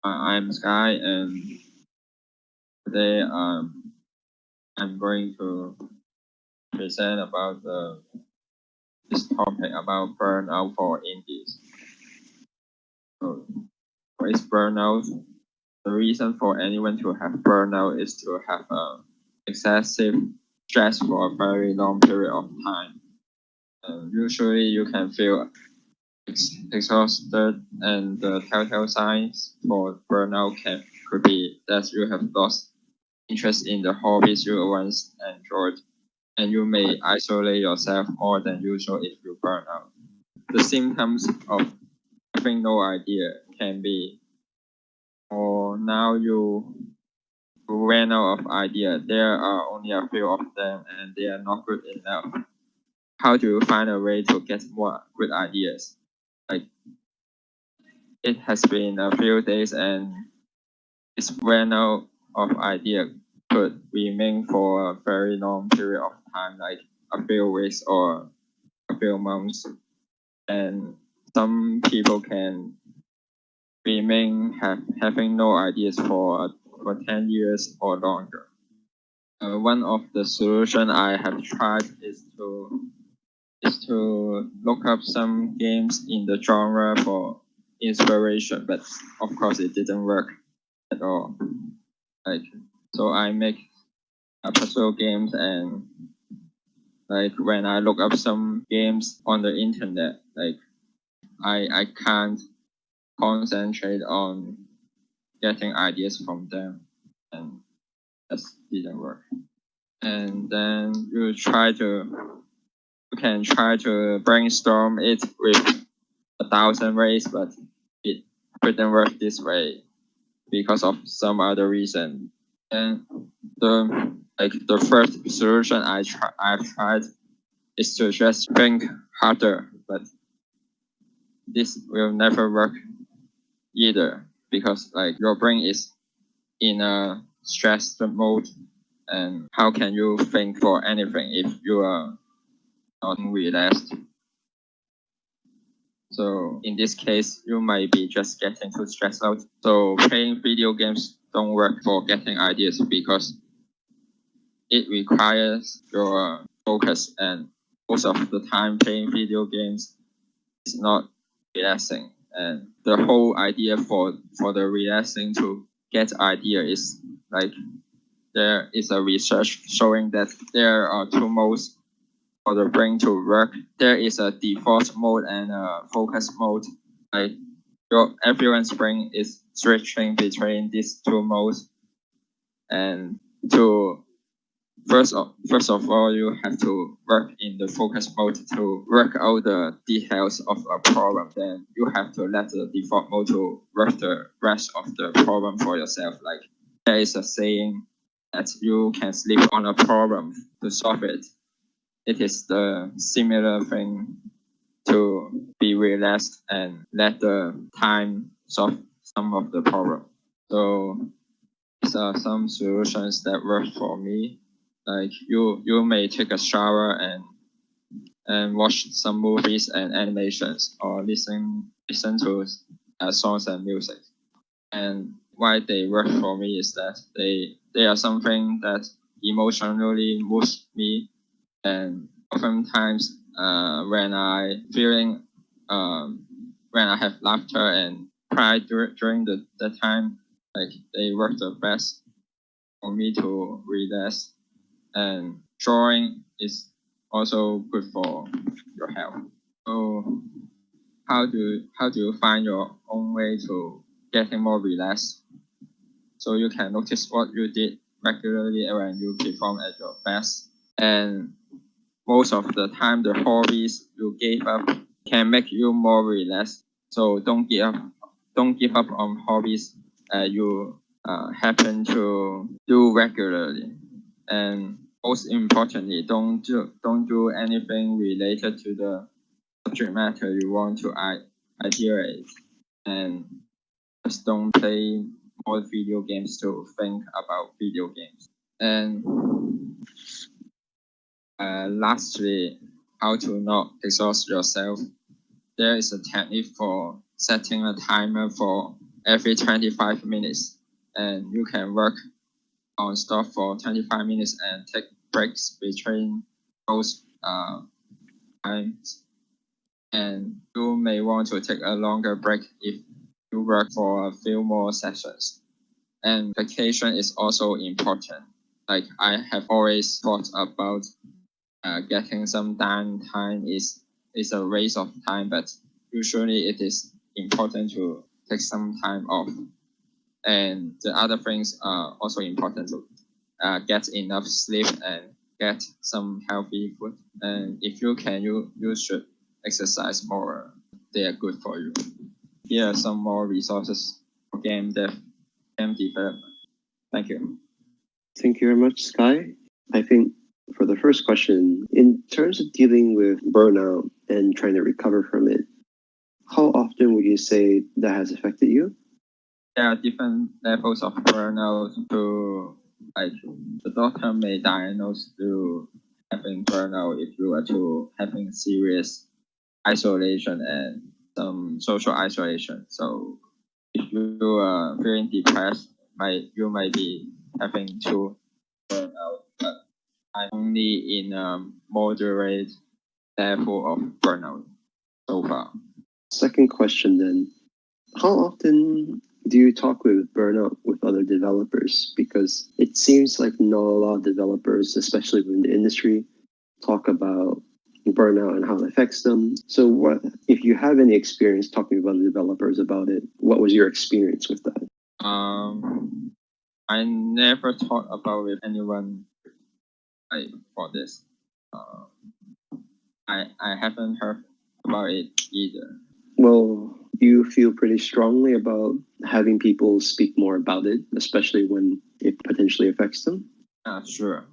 I'm Sky, and today I'm going to present about this topic about burnout for indies. So, what is burnout? The reason for anyone to have burnout is to have excessive stress for a very long period of time. Usually, you can feel exhausted, and the telltale signs for burnout could be that you have lost interest in the hobbies you once enjoyed, and you may isolate yourself more than usual if you burn out. The symptoms of having no idea can be, or now you ran out of idea. There are only a few of them, and they are not good enough. How do you find a way to get more good ideas? Like, it has been a few days, and it's ran out of idea could remain for a very long period of time, like a few weeks or a few months. And some people can remain having no ideas for 10 years or longer. One of the solutions I have tried is to look up some games in the genre for inspiration, but of course it didn't work at all. Like, so I make a puzzle games, and like when I look up some games on the internet, like I can't concentrate on getting ideas from them, and that didn't work. And then you can try to brainstorm it with 1,000 ways, but it couldn't work this way because of some other reason. And the first solution I've tried is to just think harder, but this will never work either, because like your brain is in a stressed mode, and how can you think for anything if you are not relaxed? So in this case, you might be just getting too stressed out. So playing video games don't work for getting ideas because it requires your focus, and most of the time playing video games is not relaxing. And the whole idea for the relaxing to get idea is like there is a research showing that there are two modes for the brain to work. There is a default mode and a focus mode. Like everyone's brain is switching between these two modes, and to first of all, you have to work in the focus mode to work out the details of a problem. Then you have to let the default mode to work the rest of the problem for yourself. Like there is a saying that you can sleep on a problem to solve it. It is the similar thing to be relaxed and let the time solve some of the problem. So these are some solutions that work for me. Like you may take a shower and watch some movies and animations, or listen to songs and music. And why they work for me is that they are something that emotionally moves me, and oftentimes when I have laughter and cry during the time, like they work the best for me to relax. And drawing is also good for your health. So how do you find your own way to getting more relaxed? So you can notice what you did regularly when you perform at your best. And most of the time, the hobbies you gave up can make you more relaxed. So don't give up on hobbies you happen to do regularly. And most importantly, don't do anything related to the subject matter you want to ideate, and just don't play more video games to think about video games. And lastly, how to not exhaust yourself. There is a technique for setting a timer for every 25 minutes, and you can work on stuff for 25 minutes and take breaks between those times. And you may want to take a longer break if you work for a few more sessions. And vacation is also important. Like I have always thought about getting some downtime is a waste of time, but usually it is important to take some time off. And the other things are also important to get enough sleep and get some healthy food. And if you can, you should exercise more. They are good for you. Here are some more resources for game development. Thank you. Thank you very much, Sky. I think for the first question, in terms of dealing with burnout and trying to recover from it, how often would you say that has affected you? There are different levels of burnout. To like the doctor may diagnose you having burnout if you are to having serious isolation and some social isolation. So if you are feeling depressed, you might be having to burnout, but I'm only in a moderate level of burnout so far. Second question then, how often do you talk with burnout with other developers? Because it seems like not a lot of developers, especially within the industry, talk about burnout and how it affects them. So what, if you have any experience talking about the developers about it, what was your experience with that? I never talked about with anyone for this. I haven't heard about it either. Well, you feel pretty strongly about having people speak more about it, especially when it potentially affects them? Sure.